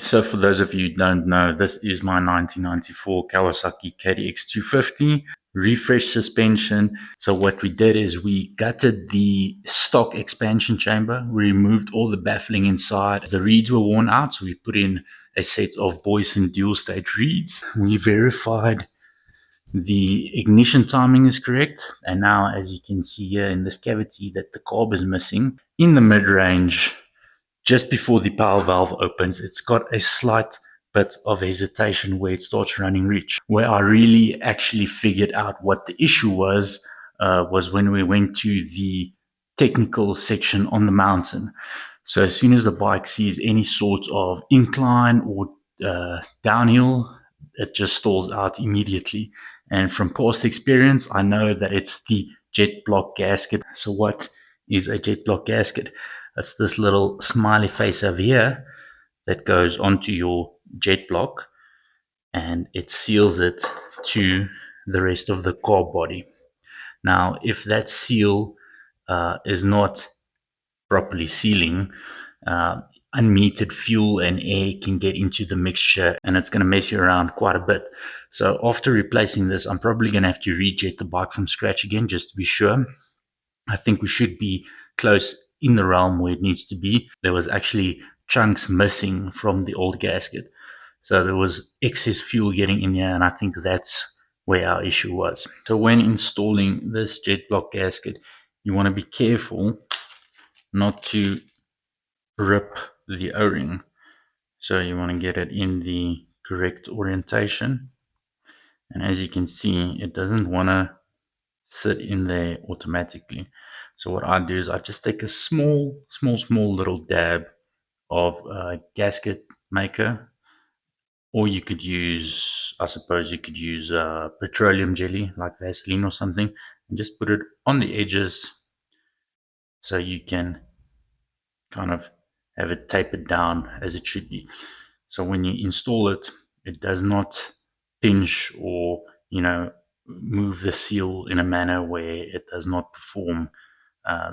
So for those of you who don't know, this is my 1994 Kawasaki KDX250 refresh suspension. So what we did is we gutted the stock expansion chamber. We removed all the baffling inside. The reeds were worn out, so we put in a set of Boyson dual stage reeds. We verified the ignition timing is correct, and now as you can see here in this cavity that the carb is missing in the mid-range just before the power valve opens, it's got a slight bit of hesitation where it starts running rich. Where I really actually figured out what the issue was when we went to the technical section on the mountain. So as soon as the bike sees any sort of incline or downhill, it just stalls out immediately. And from past experience, I know that it's the jet block gasket. So what is a jet block gasket? That's this little smiley face over here that goes onto your jet block, and it seals it to the rest of the carb body. Now, if that seal is not properly sealing, unmetered fuel and air can get into the mixture, and it's going to mess you around quite a bit. So after replacing this, I'm probably going to have to rejet the bike from scratch again just to be sure. I think we should be close in the realm where it needs to be. There was actually chunks missing from the old gasket, so there was excess fuel getting in here, and I think that's where our issue was. So when installing this jet block gasket, you want to be careful not to rip the O-ring. So you want to get it in the correct orientation, and as you can see, it doesn't want to sit in there automatically. So what I do is I just take a small little dab of gasket maker, or you could use, I suppose you could use petroleum jelly like Vaseline or something, and just put it on the edges so you can kind of have it tapered down as it should be. So when you install it, it does not pinch or, move the seal in a manner where it does not perform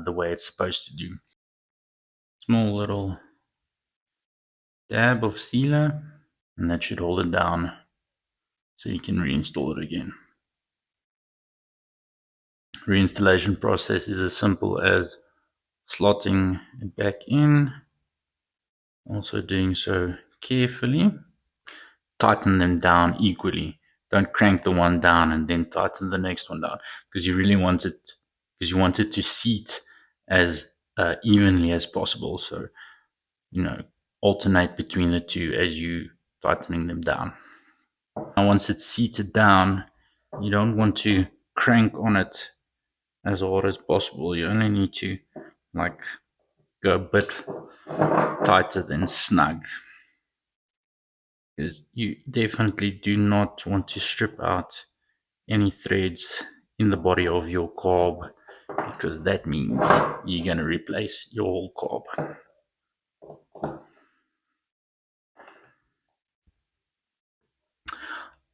the way it's supposed to do. Small little dab of sealer, and that should hold it down so you can reinstall it again. Reinstallation process is as simple as slotting it back in, also doing so carefully. Tighten them down equally. Don't crank the one down and then tighten the next one down, because you really want it, to seat as evenly as possible. So alternate between the two as you tightening them down. Now once it's seated down, you don't want to crank on it as hard as possible. You only need to go a bit tighter than snug, because you definitely do not want to strip out any threads in the body of your carb, because that means you're going to replace your whole carb.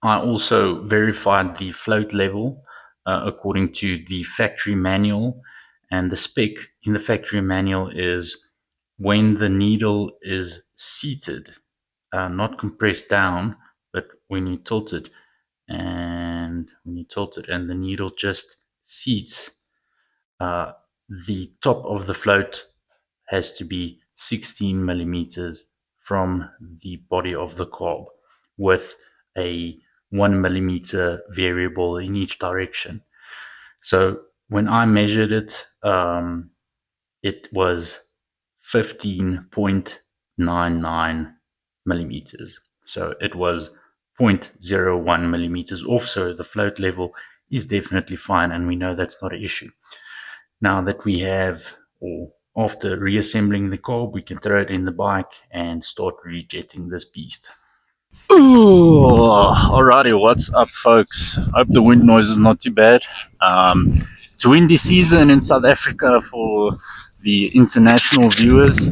I also verified the float level according to the factory manual, and the spec in the factory manual is when the needle is seated, not compressed down, but when you tilt it, and the needle just seats, the top of the float has to be 16 millimeters from the body of the carb, with a 1 millimeter variable in each direction. So when I measured it, it was 15.99 millimeters. So it was 0.01 millimeters off. So the float level is definitely fine, and we know that's not an issue. Now that we have, or after reassembling the carb, we can throw it in the bike and start rejetting this beast. Ooh, alrighty, what's up, folks? Hope the wind noise is not too bad. It's windy season in South Africa for the international viewers.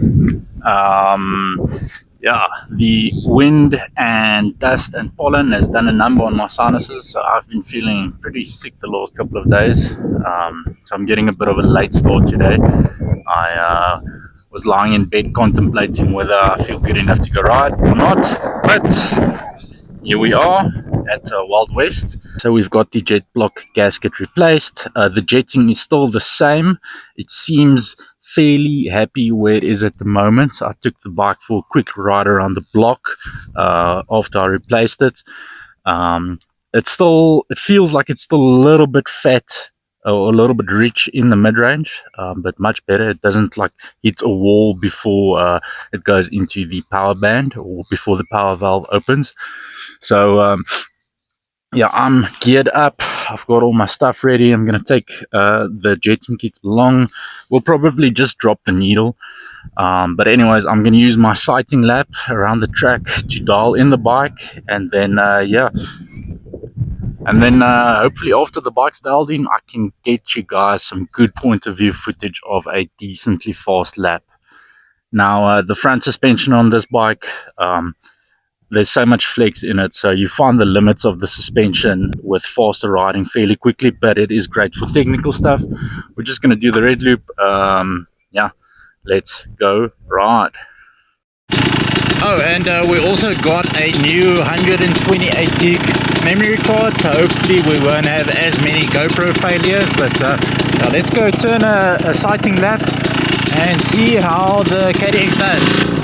Yeah, the wind and dust and pollen has done a number on my sinuses, so I've been feeling pretty sick the last couple of days. So I'm getting a bit of a late start today. I was lying in bed contemplating whether I feel good enough to go ride or not. But here we are at Wild West. So we've got the jet block gasket replaced. The jetting is still the same. It seems fairly happy where it is at the moment. I took the bike for a quick ride around the block after I replaced it. It feels like it's still a little bit fat or a little bit rich in the mid-range, but much better. It doesn't like hit a wall before it goes into the power band or before the power valve opens. So yeah, I'm geared up. I've got all my stuff ready. I'm going to take the jetting kit along. We'll probably just drop the needle. But anyways, I'm going to use my sighting lap around the track to dial in the bike. And then, yeah. And then hopefully after the bike's dialed in, I can get you guys some good point of view footage of a decently fast lap. Now, the front suspension on this bike, there's so much flex in it, so you find the limits of the suspension with faster riding fairly quickly, but it is great for technical stuff. We're just going to do the red loop. Yeah, let's go ride. Oh, and we also got a new 128 gig memory card, so hopefully we won't have as many GoPro failures. But now let's go turn a sighting lap and see how the KDX does.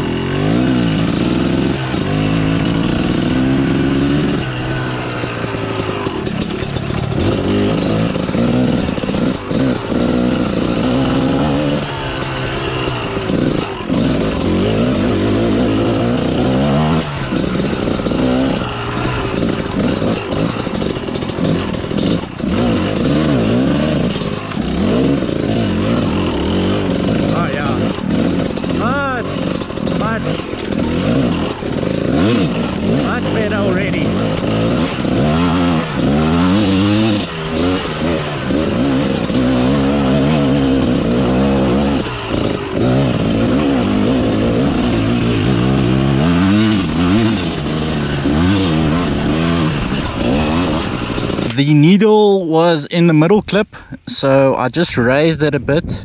The needle was in the middle clip, so I just raised it a bit,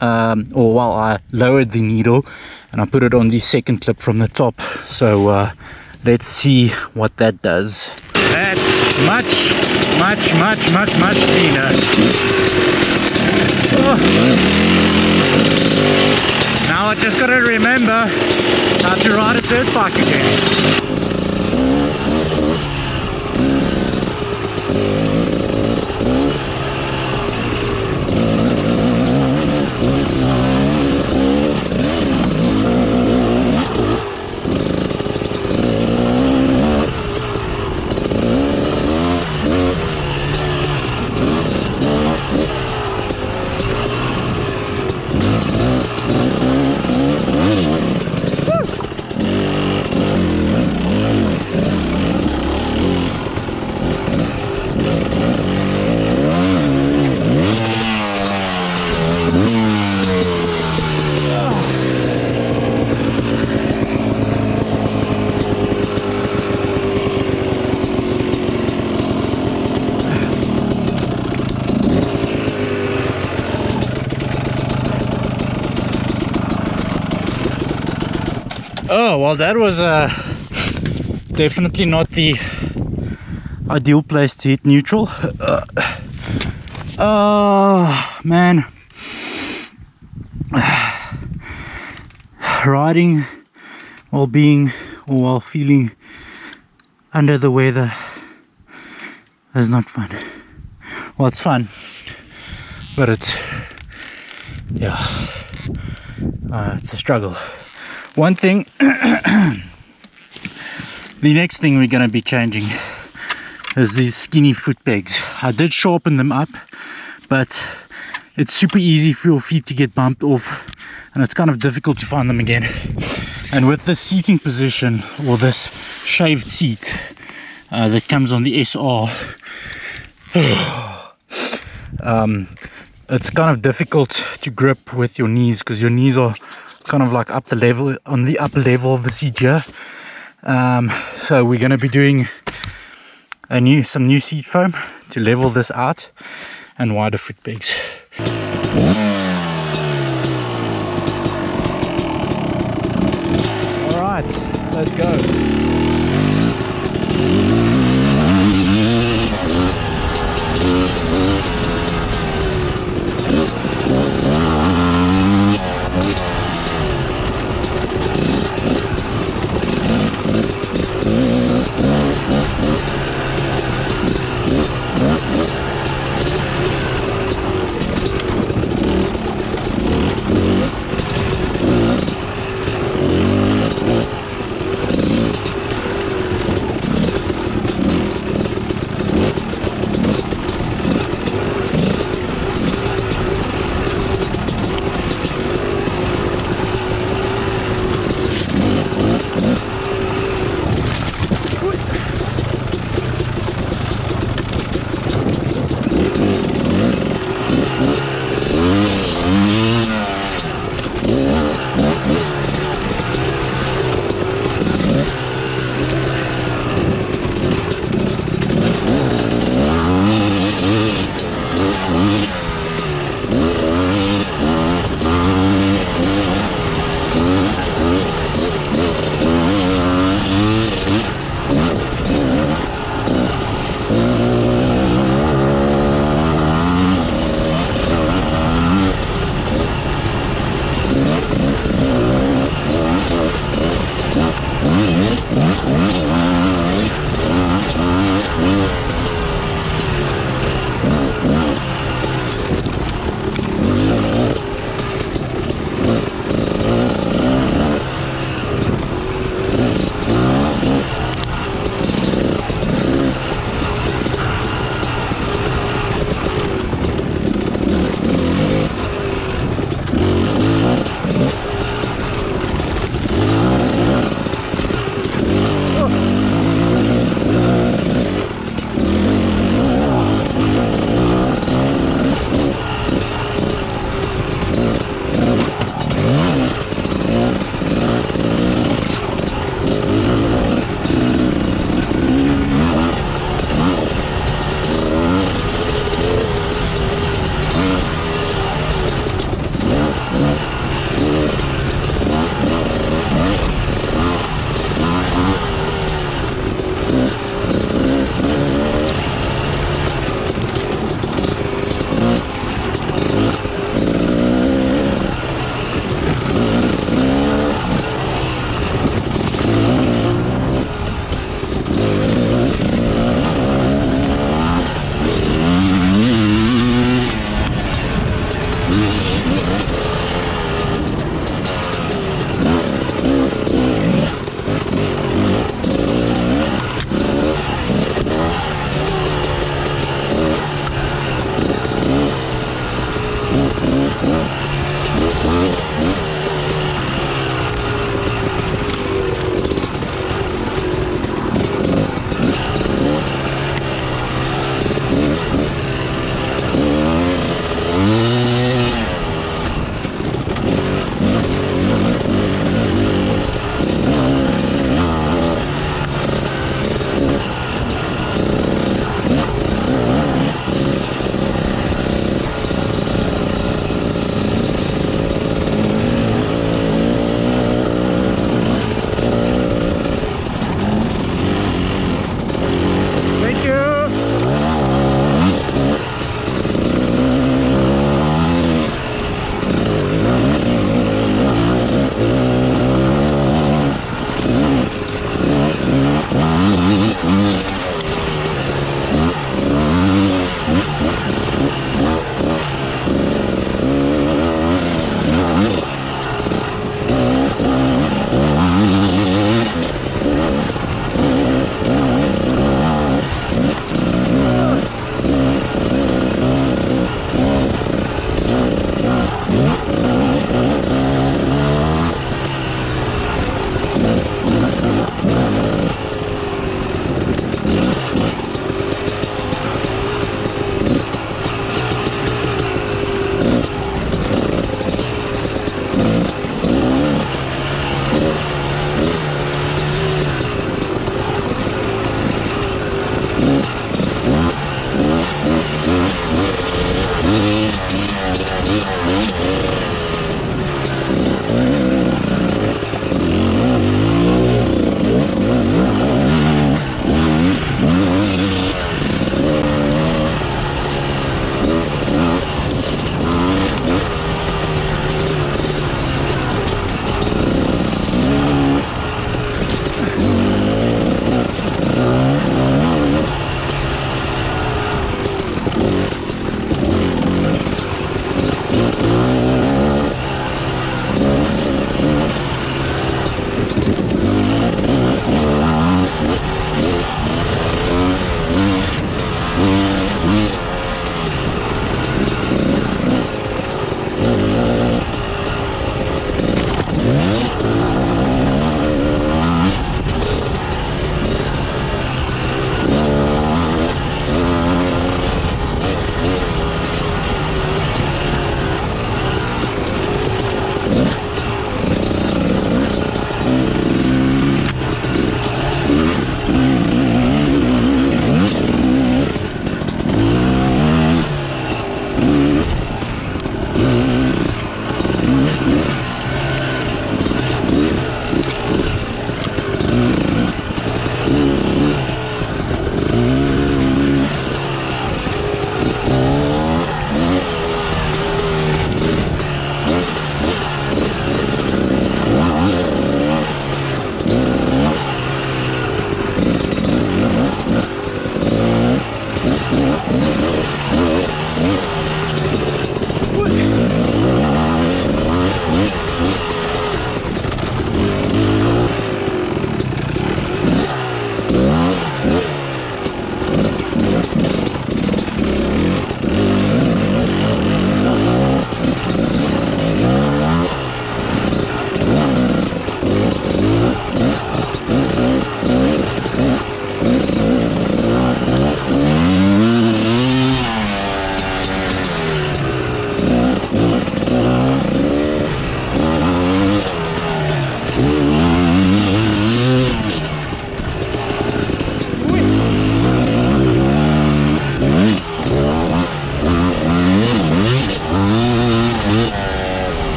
or while I lowered the needle, and I put it on the second clip from the top. So let's see what that does. That's much cleaner. Oh. Now I just gotta remember how to ride a dirt bike again. Oh, well, that was definitely not the ideal place to hit neutral. Oh, man. Riding while feeling under the weather is not fun. Well, it's fun, but it's a struggle. One thing, the next thing we're going to be changing is these skinny foot pegs. I did sharpen them up, but it's super easy for your feet to get bumped off, and it's kind of difficult to find them again. And with this seating position, or this shaved seat that comes on the SR, it's kind of difficult to grip with your knees, because your knees are kind of like up the level, on the upper level of the seat here. So we're going to be doing some new seat foam to level this out, and wider foot pegs. Let's go.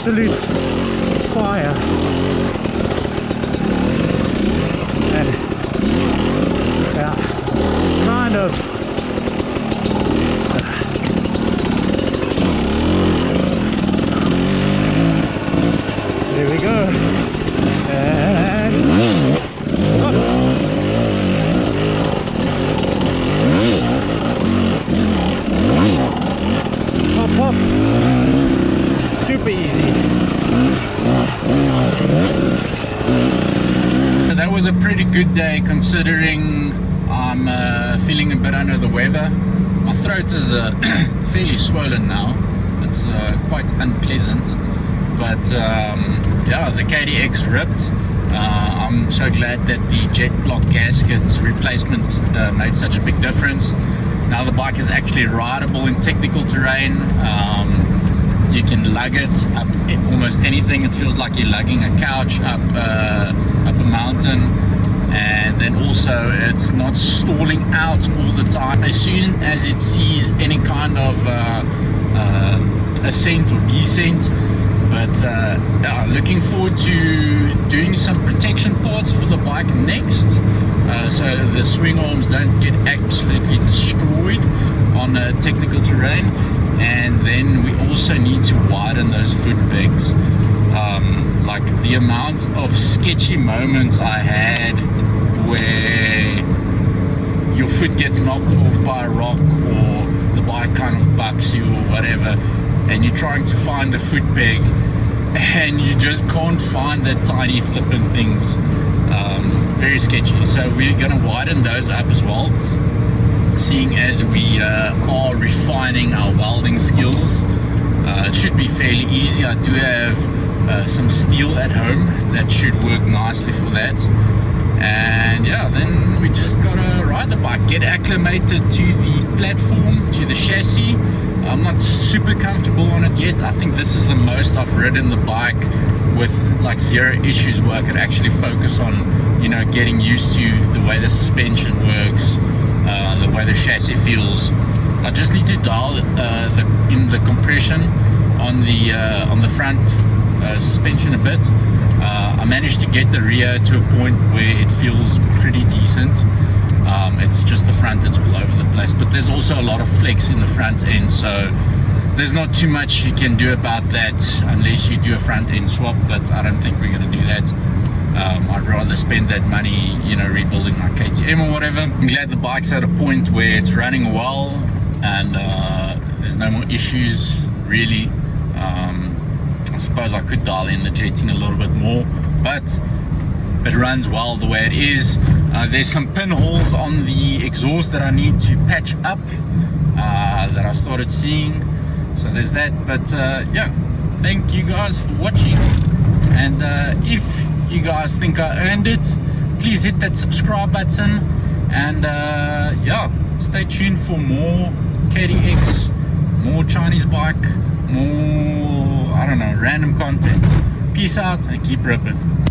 absolute fire. And yeah, kind of there we go. And pop, pop. Super easy. That was a pretty good day considering I'm feeling a bit under the weather. My throat is fairly swollen now. It's quite unpleasant. But yeah, the KDX ripped. I'm so glad that the jet block gasket replacement made such a big difference. Now the bike is actually rideable in technical terrain. You can lug it up almost anything. It feels like you're lugging a couch up a mountain. And then also it's not stalling out all the time. As soon as it sees any kind of ascent or descent. But yeah, looking forward to doing some protection parts for the bike next, so the swing arms don't get absolutely destroyed on technical terrain. And then we also need to widen those foot pegs. Like the amount of sketchy moments I had where your foot gets knocked off by a rock or the bike kind of bucks you or whatever, and you're trying to find the foot peg and you just can't find the tiny flippin' things. Very sketchy. So we're going to widen those up as well, seeing as we are refining our welding skills. It should be fairly easy. I do have some steel at home that should work nicely for that. And yeah, then we just gotta ride the bike, get acclimated to the platform, to the chassis. I'm not super comfortable on it yet. I think this is the most I've ridden the bike with like zero issues, where I could actually focus on, you know, getting used to the way the suspension works, the way the chassis feels. I just need to dial in the compression on the front suspension a bit. I managed to get the rear to a point where it feels pretty decent. It's just the front that's all over the place, but there's also a lot of flex in the front end, so there's not too much you can do about that unless you do a front end swap, but I don't think we're going to do that. I'd rather spend that money, you know, rebuilding my KTM or whatever. I'm glad the bike's at a point where it's running well and there's no more issues really. I suppose I could dial in the jetting a little bit more, but it runs well the way it is. There's some pinholes on the exhaust that I need to patch up that I started seeing, so there's that. But yeah, thank you guys for watching, and if you guys think I earned it, please hit that subscribe button, and yeah, stay tuned for more KDX, more Chinese bike, more, I don't know, random content. Peace out and keep ripping.